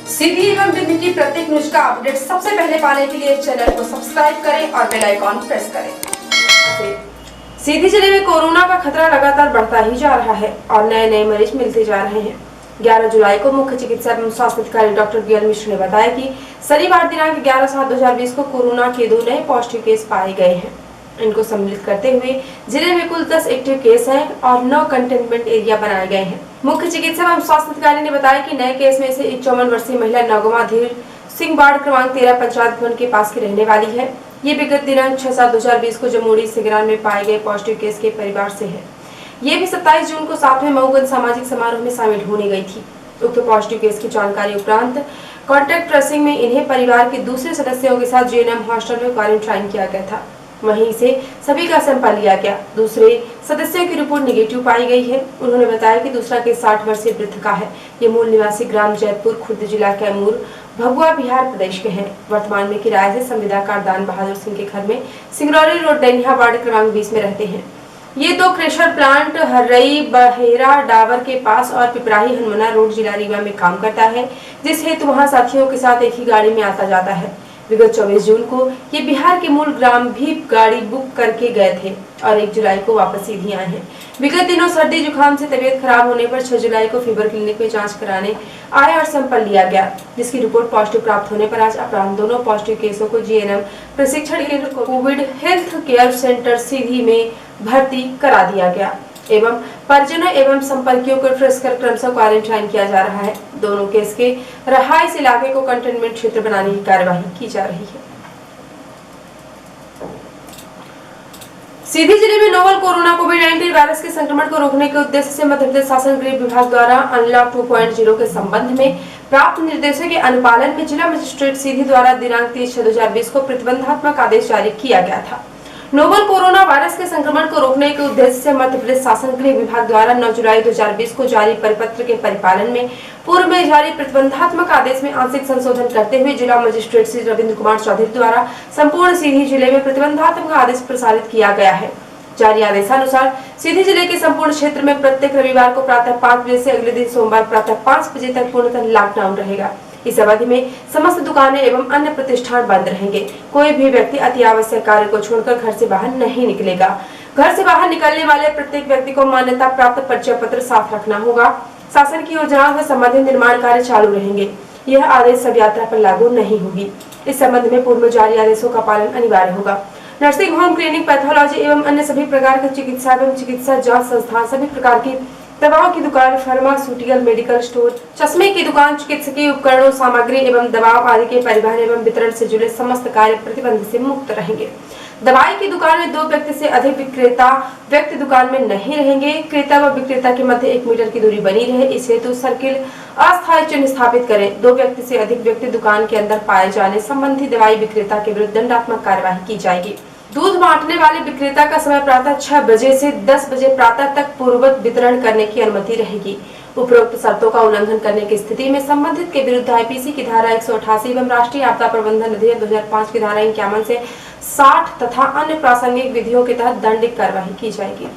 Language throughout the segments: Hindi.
सीधी एवं विधि की प्रत्येक न्यूज का अपडेट सबसे पहले पाने के लिए चैनल को सब्सक्राइब करें और बेल आइकॉन प्रेस करें। सीधी जिले में कोरोना का खतरा लगातार बढ़ता ही जा रहा है और नए नए मरीज मिलते जा रहे हैं। 11 जुलाई को मुख्य चिकित्सा एवं स्वास्थ्य अधिकारी डॉक्टर बीएल मिश्र ने बताया कि शनिवार दिनांक 11/7/2020 को कोरोना के 2 नए पॉजिटिव केस पाए गए हैं। इनको सम्मिलित करते हुए जिले में कुल 10 एक्टिव केस हैं और 9 कंटेनमेंट एरिया बनाए गए हैं। मुख्य चिकित्सा एवं स्वास्थ्य अधिकारी ने बताया कि नए केस में से एक 54 वर्षीय महिला नौगवा धीर सिंह वार्ड क्रमांक 13 पंचायत भवन के पास की रहने वाली है। ये विगत दिनांक 6/7/2020 को जमुड़ी सिगरान में पाए गए पॉजिटिव केस के परिवार से है। ये भी 27 जून को 7वें मऊगन सामाजिक समारोह में शामिल होने गई थी। उक्त पॉजिटिव केस की जानकारी उपरांत कॉन्टैक्ट ट्रेसिंग में इन्हें परिवार के दूसरे सदस्यों के साथ जीएनएम हॉस्टल में क्वारंटाइन किया गया था। वहीं से सभी का सैंपल लिया गया। दूसरे सदस्यों की रिपोर्ट नेगेटिव पाई गई है। उन्होंने बताया कि दूसरा केस 60 वर्षीय वृद्ध का है। ये मूल निवासी ग्राम जैतपुर खुर्द जिला कैमूर भगुआ बिहार प्रदेश के हैं। वर्तमान में किराए से संविदाकार दान बहादुर सिंह के घर में सिंगरौली रोड डैनिया वार्ड क्रमांक 20 में रहते हैं। ये 2 क्रेशर प्लांट हर्रई बहेरा डावर के पास और पिपराही हनुमना रोड जिला रीवा में काम करता है, जिस हेतु वहाँ साथियों के साथ एक ही गाड़ी में आता जाता है। विगत 24 जून को ये बिहार के मूल ग्राम भी गाड़ी बुक करके गए थे और 1 जुलाई को वापस सीधी आए हैं। विगत दिनों सर्दी जुकाम से तबीयत खराब होने पर 6 जुलाई को फीवर क्लिनिक में जांच कराने आए और सैंपल लिया गया, जिसकी रिपोर्ट पॉजिटिव प्राप्त होने पर आज अपराह्न दोनों पॉजिटिव केसों को जीएनएम प्रशिक्षण केंद्र कोविड हेल्थ केयर सेंटर सीधी में भर्ती करा दिया गया एवं परिजनों एवं संपर्कियों को ट्रेस कर क्रमशः क्वारंटाइन किया जा रहा है। दोनों केस के रहायश इलाके को कंटेनमेंट क्षेत्र बनाने की कार्यवाही की जा रही है। सीधी जिले में नोवल कोरोना कोविड-19 वायरस के संक्रमण को रोकने के उद्देश्य से मध्य प्रदेश शासन गृह विभाग द्वारा अनलॉक 2.0 के संबंध में प्राप्त निर्देशों के अनुपालन में जिला मजिस्ट्रेट सीधी द्वारा दिनांक 30/6/2020 को प्रतिबंधात्मक आदेश जारी किया गया था। नोवल कोरोना वायरस के संक्रमण को रोकने के उद्देश्य से मध्य प्रदेश शासन गृह विभाग द्वारा 9 जुलाई 2020 को जारी परिपत्र के परिपालन में पूर्व में जारी प्रतिबंधात्मक आदेश में आंशिक संशोधन करते हुए जिला मजिस्ट्रेट श्री रविंद्र कुमार चौधरी द्वारा संपूर्ण सीधी जिले में प्रतिबंधात्मक आदेश प्रसारित किया गया है। जारी आदेशानुसार सीधी जिले के संपूर्ण क्षेत्र में प्रत्येक रविवार को प्रातः 5 बजे से अगले दिन सोमवार प्रातः 5 बजे तक पूर्णतः लॉकडाउन रहेगा। इस अवधि में समस्त दुकानें एवं अन्य प्रतिष्ठान बंद रहेंगे। कोई भी व्यक्ति अति आवश्यक कार्य को छोड़कर घर से बाहर नहीं निकलेगा। घर से बाहर निकलने वाले प्रत्येक व्यक्ति को मान्यता प्राप्त परिचय पत्र साथ रखना होगा। शासन की योजनाओं से संबंधित निर्माण कार्य चालू रहेंगे। यह आदेश सब यात्रा पर लागू नहीं होगी। इस संबंध में पूर्व में जारी आदेशों का पालन अनिवार्य होगा। नर्सिंग होम, क्लिनिक, पैथोलॉजी एवं अन्य सभी प्रकार के चिकित्सा एवं चिकित्सा जाँच संस्थान, सभी प्रकार की दवाओं की दुकान, फार्मास्यूटिकल मेडिकल स्टोर, चश्मे की दुकान, चिकित्सकीय उपकरणों, सामग्री एवं दवाओं आदि के परिवहन एवं वितरण से जुड़े समस्त कार्य प्रतिबंध से मुक्त रहेंगे। दवाई की दुकान में 2 व्यक्ति से अधिक विक्रेता व्यक्ति दुकान में नहीं रहेंगे। क्रेता व विक्रेता के मध्य 1 मीटर की दूरी बनी रहे। इस हेतु सर्किल अस्थायी चिन्ह स्थापित करें। 2 व्यक्ति से अधिक व्यक्ति दुकान के अंदर पाए जाने संबंधी दवाई विक्रेता के विरुद्ध दंडात्मक कार्यवाही की जाएगी। दूध बांटने वाले विक्रेता का समय प्रातः 6 बजे से 10 बजे प्रातः तक पूर्ववत वितरण करने की अनुमति रहेगी। उपरोक्त शर्तों का उल्लंघन करने की स्थिति में संबंधित के विरुद्ध आईपीसी की धारा 188 एवं राष्ट्रीय आपदा प्रबंधन अधिनियम 2005 की धारा 51 से 60 तथा अन्य प्रासंगिक विधियों के तहत दंडित कार्यवाही की जाएगी।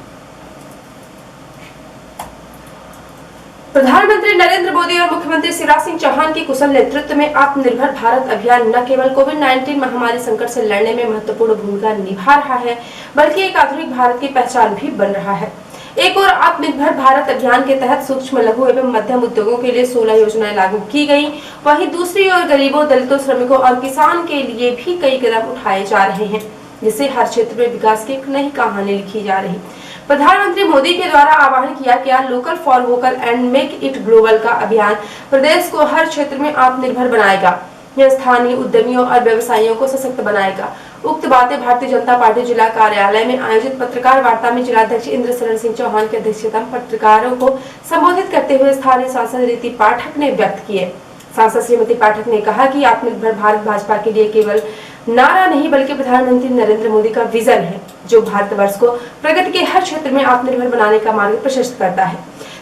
प्रधानमंत्री नरेंद्र मोदी और मुख्यमंत्री शिवराज सिंह चौहान के कुशल नेतृत्व में आत्मनिर्भर भारत अभियान न केवल कोविड-19 महामारी संकट से लड़ने में महत्वपूर्ण भूमिका निभा रहा है, बल्कि एक आधुनिक भारत की पहचान भी बन रहा है। एक और आत्मनिर्भर भारत अभियान के तहत सूक्ष्म, लघु एवं मध्यम उद्योगों के लिए 16 योजनाएं लागू की गई। वहीं दूसरी ओर गरीबों, दलितों, श्रमिकों और किसान के लिए भी कई कदम उठाए जा रहे हैं, जिससे हर क्षेत्र में विकास की एक नई कहानी लिखी जा रही। प्रधानमंत्री मोदी के द्वारा आह्वान किया गया local for vocal and make it global का अभियान प्रदेश को हर क्षेत्र में आत्मनिर्भर बनाएगा। यह स्थानीय उद्यमियों और व्यवसायियों को सशक्त बनाएगा। उक्त बातें भारतीय जनता पार्टी जिला कार्यालय में आयोजित पत्रकार वार्ता में जिलाध्यक्ष इंद्र शरण सिंह चौहान की अध्यक्षता में पत्रकारों को संबोधित करते हुए स्थानीय सांसद रीति पाठक ने व्यक्त किए। सांसद श्रीमती पाठक ने कहा कि आत्मनिर्भर भारत भाजपा के लिए केवल नारा नहीं, बल्कि प्रधानमंत्री नरेंद्र मोदी का विजन है, जो भारतवर्ष को प्रगति के हर क्षेत्र में आत्मनिर्भर बनाने का मार्ग प्रशस्त करता है।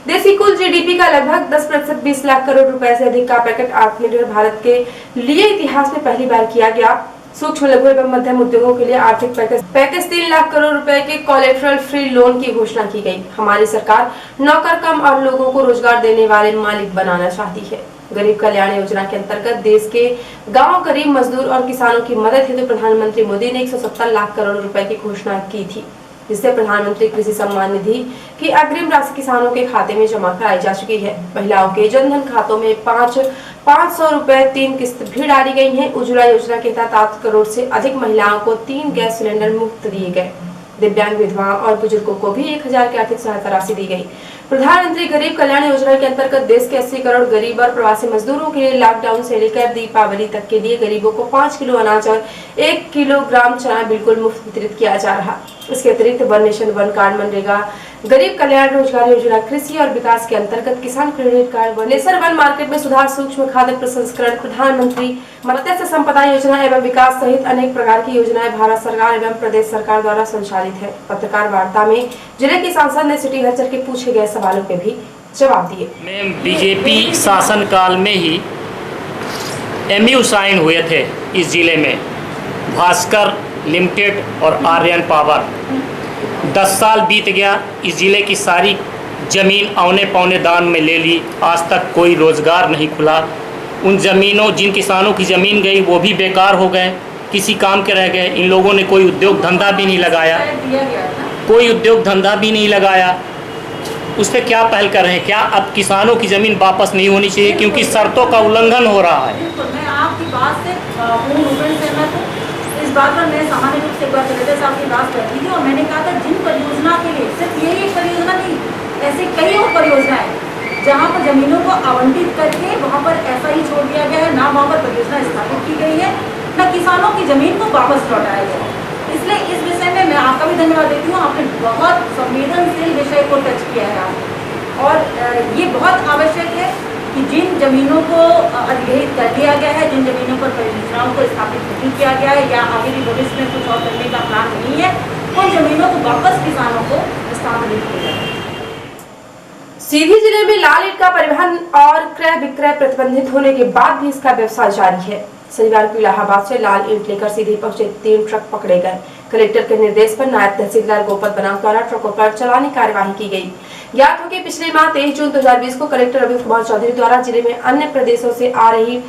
देश की कुल जीडीपी का लगभग 10% 20 लाख करोड़ रुपए से अधिक का पैकेट आत्मनिर्भर भारत के लिए इतिहास में पहली बार किया गया। सूक्ष्म, लघु एवं मध्यम उद्योगों के लिए आर्थिक पैकेज 3 लाख करोड़ रुपए के कोलेटरल फ्री लोन की घोषणा की गई। हमारी सरकार नौकर कम और लोगों को रोजगार देने वाले मालिक बनाना चाहती है। गरीब कल्याण योजना के अंतर्गत देश के गांव, गरीब मजदूर और किसानों की मदद हेतु प्रधानमंत्री मोदी ने 170 लाख करोड़ रुपए की घोषणा की थी, जिससे प्रधानमंत्री कृषि सम्मान निधि की अग्रिम राशि किसानों के खाते में जमा कराई जा चुकी है। महिलाओं के जनधन खातों में 500 रुपए 3 किस्त भी डाली गई हैं। उज्ज्वला योजना के तहत 8 करोड़ से अधिक महिलाओं को 3 गैस सिलेंडर मुफ्त दिए गए। दिव्यांग विधवाओं और बुजुर्गों को भी 1000 की आर्थिक सहायता राशि दी गई। प्रधानमंत्री गरीब कल्याण योजना के अंतर्गत देश के 80 करोड़ गरीब और प्रवासी मजदूरों के लिए लॉकडाउन से लेकर दीपावली तक के लिए गरीबों को 5 किलो अनाज और 1 किलोग्राम चना बिल्कुल मुफ्त वितरित किया जा रहा। इसके अतिरिक्त one nation one card, MNREGA, गरीब कल्याण रोजगार योजना, कृषि और विकास के अंतर्गत किसान credit card, national one market में सुधार, सूक्ष्म खाद्य प्रसंस्करण, प्रधानमंत्री मत्स्य संपदा योजना एवं विकास सहित अनेक प्रकार की योजनाएं भारत सरकार एवं प्रदेश सरकार द्वारा संचालित है। पत्रकार वार्ता में जिले के सांसद ने सिटी हलचल के पूछे गए सवालों के भी जवाब दिए। में बीजेपी शासन काल में ही MOU साइन हुए थे इस जिले में, भास्कर लिमिटेड और आर्यन पावर। 10 साल बीत गया, इस ज़िले की सारी ज़मीन औने पौने दान में ले ली, आज तक कोई रोज़गार नहीं खुला। उन ज़मीनों, जिन किसानों की ज़मीन गई वो भी बेकार हो गए, किसी काम के रह गए। इन लोगों ने कोई उद्योग धंधा भी नहीं लगाया, उस पर क्या पहल कर रहे हैं? क्या अब किसानों की ज़मीन वापस नहीं होनी चाहिए, क्योंकि शर्तों का उल्लंघन हो रहा है? मैं आपकी बात से पूर्ण रूप से सहमत हूँ। इस बात पर मैं सामान्य रूप से एक बार कलेक्टर साहब की बात करती थी और मैंने कहा था जिन परियोजना के लिए, सिर्फ यही एक परियोजना नहीं, ऐसे कई और परियोजनाएं जहाँ पर जमीनों को आवंटित करके वहाँ पर ऐसा ही छोड़ दिया गया है, ना वहाँ पर परियोजना स्थापित की गई है, न किसानों की जमीन को वापस लौटाया गया। इसलिए इस विषय में मैं आपका भी धन्यवाद देती हूँ। आपने बहुत संवेदनशील विषय को टच किया है आपने, और ये बहुत आवश्यक है कि जिन जमीनों को अधिग्रहित कर दिया गया है, जिन जमीनों पर परियोजनाओं को स्थापित नहीं किया गया है या आगे भी भविष्य में कुछ और करने का प्लान नहीं है, उन जमीनों को वापस किसानों को हस्तांतरित किया जाए। सीधी जिले में लाल ईंट का परिवहन और क्रय विक्रय प्रतिबंधित होने के बाद भी इसका व्यवसाय जारी है। शनिवार को इलाहाबाद से लाल ईंट लेकर सीधी पहुंचे 3 ट्रक पकड़े गए। कलेक्टर के निर्देश पर नायब तहसीलदार गोपत बनास द्वारा ट्रकों पर चालानी कार्यवाही की गई। ज्ञात हो कि पिछले माह 23 जून 2020 को कलेक्टर रवि कुमार चौधरी द्वारा जिले में अन्य प्रदेशों से आ रही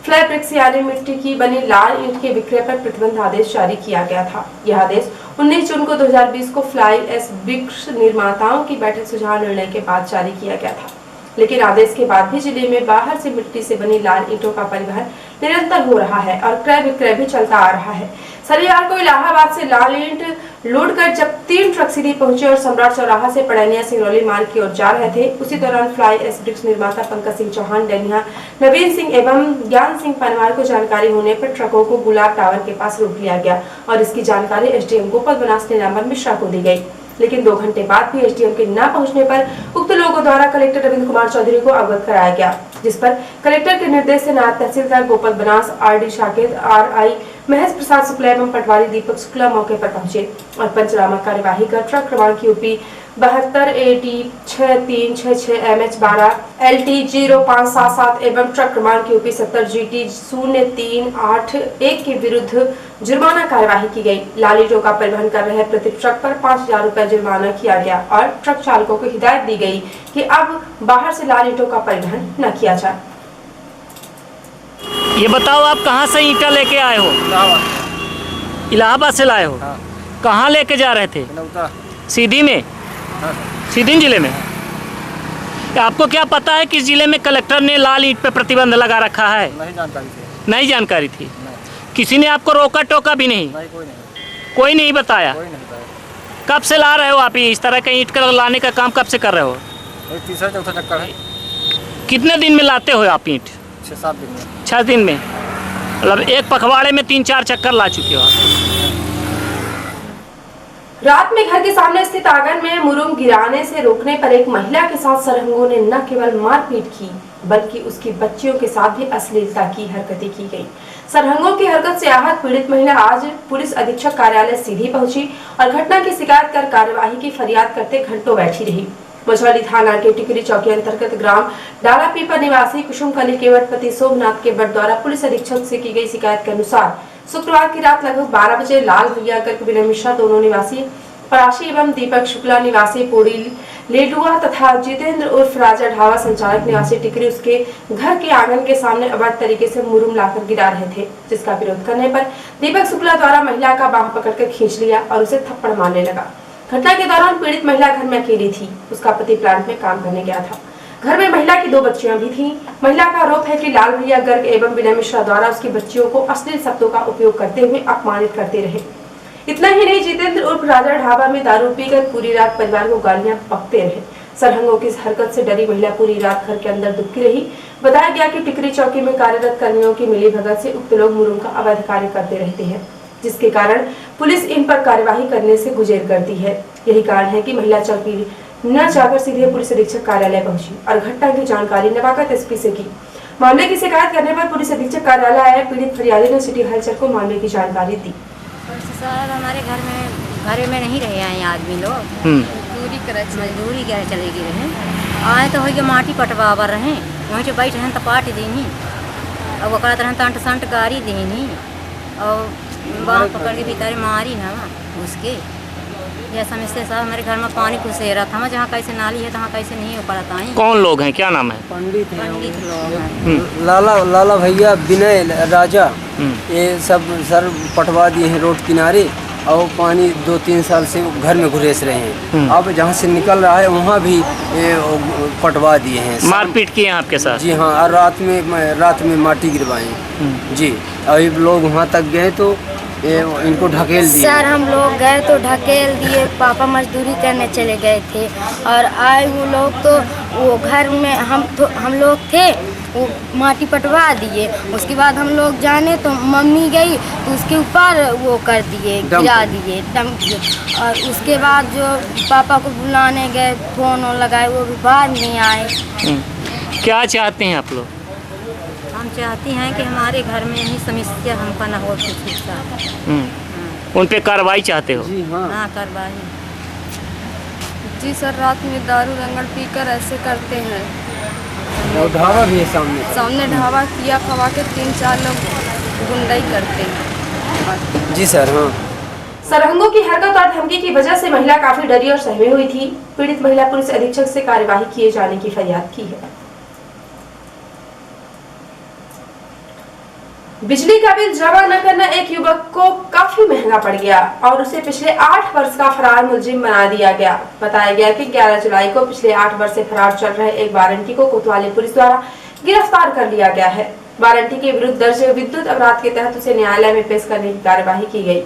फ्लाई ब्रिक्स यानी मिट्टी की बनी लाल ईंट के विक्रय पर प्रतिबंध आदेश जारी किया गया था। यह आदेश 19 जून को 2020 को फ्लाई एस ब्रिक्स निर्माताओं की बैठक सुझाव निर्णय के बाद जारी किया गया था, लेकिन आदेश के बाद भी जिले में बाहर से मिट्टी से बनी लाल ईंटों का परिवहन निरंतर हो रहा है और क्रय विक्रय भी चलता आ रहा है। शनिवार को इलाहाबाद से लाल ईंट लोड कर जब 3 ट्रक सीधी पहुंचे और सम्राट चौराहा से पड़ैनिया सिंगरौली मार्ग की ओर जा रहे थे, उसी दौरान फ्लाई एस ब्रिक्स निर्माता पंकज सिंह चौहान, डैनिया नवीन सिंह एवं ज्ञान सिंह पनवार को जानकारी होने पर ट्रकों को गुलाब टावर के पास रोक लिया गया और इसकी जानकारी SDM गोपत बनास नीलांबर मिश्रा को दी गई। लेकिन 2 घंटे बाद भी SDM के न पहुंचने पर उक्त लोगों द्वारा कलेक्टर रविंद्र कुमार चौधरी को अवगत कराया गया, जिस पर कलेक्टर के निर्देश से नायब तहसीलदार गोपत बनास, RD शाकिर, RI महेश प्रसाद शुक्ला एवं पटवारी दीपक शुक्ला मौके पर पहुंचे और पंचनामा कार्यवाही कर ट्रक क्रमांक UP 72 AT 6366 MH12 LT 0577 एवं ट्रक क्रमांक UP 70 GT 0381 के विरुद्ध जुर्माना कार्यवाही की गई। लाल ईंटों का परिवहन कर रहे प्रति ट्रक पर 5000 रुपए जुर्माना किया गया और ट्रक चालकों को हिदायत दी गई कि अब बाहर से लाल ईंटों का परिवहन न किया जाए। ये बताओ, आप कहाँ से ईंटा लेके आए हो? इलाहाबाद से लाए हो? हाँ। कहाँ लेके जा रहे थे? सीधी में? हाँ। सीधी जिले में? आपको क्या पता है कि जिले में कलेक्टर ने लाल ईंट पे प्रतिबंध लगा रखा है? नहीं जानकारी थी। नहीं जानकारी थी? नहीं। किसी ने आपको रोका टोका भी नहीं? नहीं, कोई नहीं। कोई नहीं बताया? कोई नहीं बताया। कब से ला रहे हो आप इस तरह के ईंट का लाने का काम कब से कर रहे हो? ये तीसरा चौथा चक्कर है। कितने दिन में लाते हो आप ईंट? 6-7 दिन में। 6 दिन में? मतलब एक पखवाड़े में 3-4 चक्कर ला चुके हो आप। रात में घर के सामने स्थित आंगन में मुरुम गिराने से रोकने पर एक महिला के साथ सरहंगों ने न केवल मारपीट की बल्कि उसकी बच्चियों के साथ भी अश्लीलता की हरकतें की गई। सरहंगों की हरकत से आहत पीड़ित महिला आज पुलिस अधीक्षक कार्यालय सीधी पहुंची और घटना की शिकायत कर कार्यवाही की फरियाद करते घंटों बैठी रही। मझौली थाना के टिकरी चौकी अंतर्गत ग्राम डाला पीपा निवासी कुसुमकली केवट पति सोमनाथ केवट द्वारा पुलिस अधीक्षक से की गई शिकायत के अनुसार शुक्रवार की रात लगभग 12 बजे लाल भैया कर विनय मिश्रा दोनों निवासी पराशी एवं दीपक शुक्ला निवासी पोड़ी लेडुआ तथा जितेंद्र उर्फ राजा ढाबा संचालक निवासी टिकरी उसके घर के आंगन के सामने अवैध तरीके से मुरुम लाकर गिरा रहे थे, जिसका विरोध करने पर दीपक शुक्ला द्वारा महिला का बांह पकड़कर खींच लिया और उसे थप्पड़ मारने लगा। घटना के दौरान पीड़ित महिला घर में अकेली थी। उसका पति प्लांट में काम करने गया था। घर में महिला की 2 बच्चियां भी थीं। महिला का आरोप है कि लाल भैया गर्ग एवं विनय मिश्रा द्वारा उसकी बच्चियों को अश्लील शब्दों का उपयोग करते हुए अपमानित करते रहे। इतना ही नहीं, जितेंद्र उर्फ राजा ढाबा में दारू पीकर पूरी रात परिवार को गालियां बकते रहे। सरहंगों की इस हरकत से डरी महिला पूरी रात घर के अंदर दुबकी रही। बताया गया कि टिकरी चौकी में कार्यरत कर्मियों की मिलीभगत से उक्त लोग मुरुम का अवैध कार्य करते रहते हैं, जिसके कारण पुलिस इन पर कार्यवाही करने से गुजेर करती है। यही कारण है कि महिला चौकी न जाकर सीधे पुलिस अधीक्षक कार्यालय पहुंची और घटना की जानकारी नवागत एसपी से की। मामले की शिकायत करने पर पुलिस अधीक्षक कार्यालय आए पीड़ित फरियादी ने सिटी हलचल को मामले की जानकारी दी। सर हमारे घर में नहीं रहे हैं आदमी लोग, मजदूरी क्या चलेगी रहे आए तो हो माटी पटवा रहे वहीं से बैठ रहे तो पाट देनी और वो कहते रहते अंट संट गाड़ी देनी और बाँह पकड़ के भीतर मारी ना उसके यह समझते साहब हमारे घर में पानी घुसे रहा था, जहाँ कैसे नाली है तहाँ कैसे नहीं हो पाता है। कौन लोग हैं, क्या नाम है? पंडित लोग हैं। लाला भैया विनय राजा ये सब सर पटवा दिए हैं रोड किनारे और पानी 2-3 साल से घर में घुरेस रहे हैं। अब जहाँ से निकल रहा है वहाँ भी पटवा दिए हैं। मारपीट की है आपके साथ? जी हाँ, और रात में माटी गिरवाई जी। अभी लोग वहाँ तक गए तो इनको ढकेल दिए। सर हम लोग गए तो ढकेल दिए। पापा मजदूरी करने चले गए थे और आए वो लोग तो वो घर में हम लोग थे वो माटी पटवा दिए। उसके बाद हम लोग जाने तो मम्मी गई तो उसके ऊपर वो कर दिए, गिरा दिए, दम दिए। और उसके बाद जो पापा को बुलाने गए फोन लगाए वो भी बाद नहीं आए। क्या चाहते हैं आप लोग? हम चाहते हैं कि हमारे घर में ही समस्या हमका ना हो उन पे कार्रवाई चाहते हो? जी हाँ। ना कार्रवाई। जी सर, रात में दारू रंगड़ पीकर ऐसे करते हैं। और ढाबा भी है सामने ढाबा किया खवा के 3-4 लोग गुंडाई करते हैं। जी सर हाँ। सरहंगों की हरकत और धमकी की वजह से महिला काफी डरी और सहमी हुई थी। पीड़ित महिला पुलिस अधीक्षक से कार्यवाही किए जाने की फरियाद की है। बिजली का बिल जमा न करना एक युवक को काफी महंगा पड़ गया और उसे पिछले 8 वर्ष का फरार मुलजिम बना दिया गया। बताया गया कि 11 जुलाई को पिछले 8 वर्ष से फरार चल रहे एक वारंटी को कोतवाली पुलिस द्वारा गिरफ्तार कर लिया गया है। वारंटी के विरुद्ध दर्ज विद्युत अपराध के तहत उसे न्यायालय में पेश करने की कार्यवाही की गई।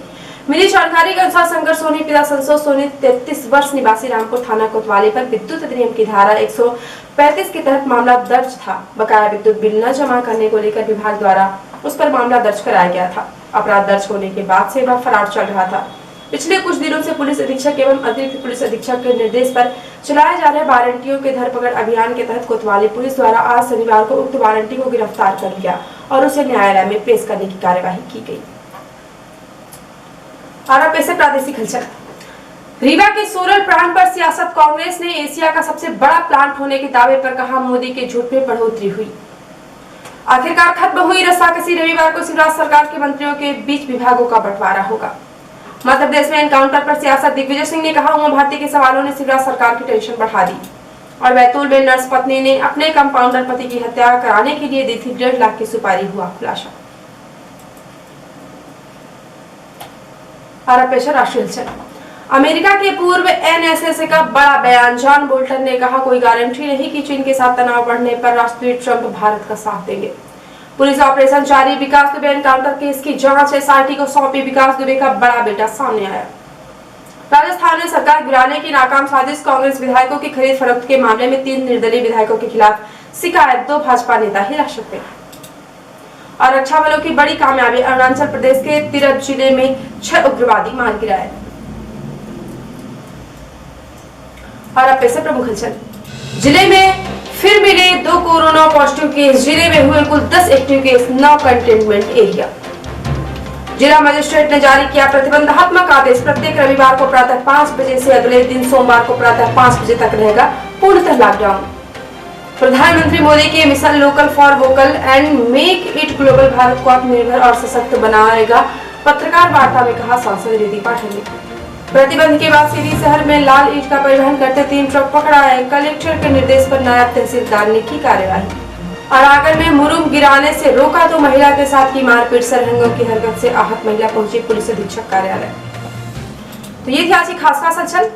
मिली जानकारी के अनुसार शंकर सोनी पिता संतोष सोनी 33 वर्ष निवासी रामपुर थाना कोतवाली पर विद्युत अधिनियम की धारा 135 के तहत मामला दर्ज था। बकाया विद्युत बिल न जमा करने को लेकर विभाग द्वारा उस पर मामला दर्ज कराया गया था। अपराध दर्ज होने के बाद से वह फरार चल रहा था। पिछले कुछ दिनों से पुलिस अधीक्षक एवं अतिरिक्त पुलिस अधीक्षक के निर्देश पर चलाए जा रहे वारंटियों के धरपकड़ अभियान के तहत कोतवाली पुलिस द्वारा आज शनिवार को उक्त वारंटी को गिरफ्तार कर लिया और उसे न्यायालय में पेश करने की कार्यवाही की गई। और अब ऐसे प्रादेशिक हलचल। रीवा के सोरल प्लांट पर सियासत। कांग्रेस ने एशिया का सबसे बड़ा प्लांट होने के दावे पर कहा मोदी के झूठ में बढ़ोतरी हुई। आखिरकार खत्म हुई रस्साकसी। रविवार को शिवराज सरकार के मंत्रियों के बीच विभागों का बंटवारा होगा। मध्य प्रदेश में एनकाउंटर पर सियासत। दिग्विजय सिंह ने कहा उमा भारती के सवालों ने शिवराज सरकार की टेंशन बढ़ा दी। और बैतूल में नर्स पत्नी ने अपने कंपाउंडर पति की हत्या कराने के लिए दी थी 1.5 लाख की सुपारी, हुआ खुलासा। और पेशा राष्ट्रीय हलचल। अमेरिका के पूर्व एनएसए का बड़ा बयान। जॉन बोल्टन ने कहा कोई गारंटी नहीं कि चीन के साथ तनाव बढ़ने पर राष्ट्रपति ट्रंप भारत का साथ देंगे। पुलिस ऑपरेशन जारी। विकास दुबे एनकाउंटर केस की जांच एसआईटी को सौंपी। विकास दुबे का बड़ा बेटा सामने आया। राजस्थान में सरकार गिराने की नाकाम साजिश। कांग्रेस विधायकों की खरीद फरोख्त के मामले में 3 निर्दलीय विधायकों के खिलाफ शिकायत। 2 भाजपा नेता हिरासत में। और रक्षा बलों की बड़ी कामयाबी। अरुणाचल प्रदेश के तिरप जिले में 6 उग्रवादी मार गिराए। और अब पेश प्रमुख हलचल। जिले में फिर मिले 2 कोरोना पॉजिटिव केस। जिले में हुए कुल 10 एक्टिव केस। 9 containment area. जिला मजिस्ट्रेट ने जारी किया प्रतिबंधात्मक आदेश। प्रत्येक रविवार को प्रातः 5 बजे से अगले दिन सोमवार को प्रातः 5 बजे तक रहेगा पूर्णतः लॉकडाउन। प्रधानमंत्री मोदी के mission local for vocal and make it global Bharat को आत्मनिर्भर और सशक्त बनाएगा। पत्रकार वार्ता में कहा सांसद रिद्धि पाठक ने। प्रतिबंध के बाद सीधी शहर में लाल ईंट का परिवहन करते 3 ट्रक पकड़ा है। कलेक्टर के निर्देश पर नायब तहसीलदार ने की कार्यवाही। और आगर में मुरुम गिराने से रोका तो महिला के साथ की मारपीट, सरहंगों की हरकत से आहत महिला पहुंची पुलिस अधीक्षक कार्यालय। तो ये थी आज की खास हलचल।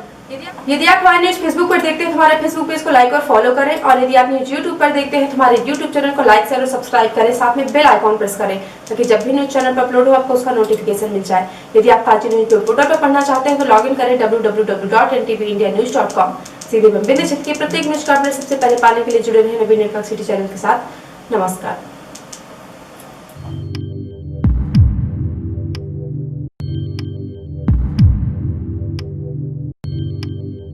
यदि आप हमारे न्यूज फेसबुक पर देखते हैं तो हमारे फेसबुक पेज को लाइक और फॉलो करें, और यदि आप न्यूज यूट्यूब पर देखते हैं तो हमारे यूट्यूब चैनल को लाइक शेयर और सब्सक्राइब करें, साथ में बेल आइकॉन प्रेस करें ताकि जब भी न्यूज चैनल पर अपलोड हो आपको उसका नोटिफिकेशन मिल जाए। यदि आप ताजी न्यूज कंप्यूटर पर पढ़ना चाहते हैं तो लॉग इन करें www.ntvIndianews.com। सीधे बम्बे क्षेत्र की प्रत्येक न्यूज का अपडेट सबसे पहले पाने के लिए जुड़े रहें नवीन नेटवर्क सिटी चैनल के साथ। नमस्कार।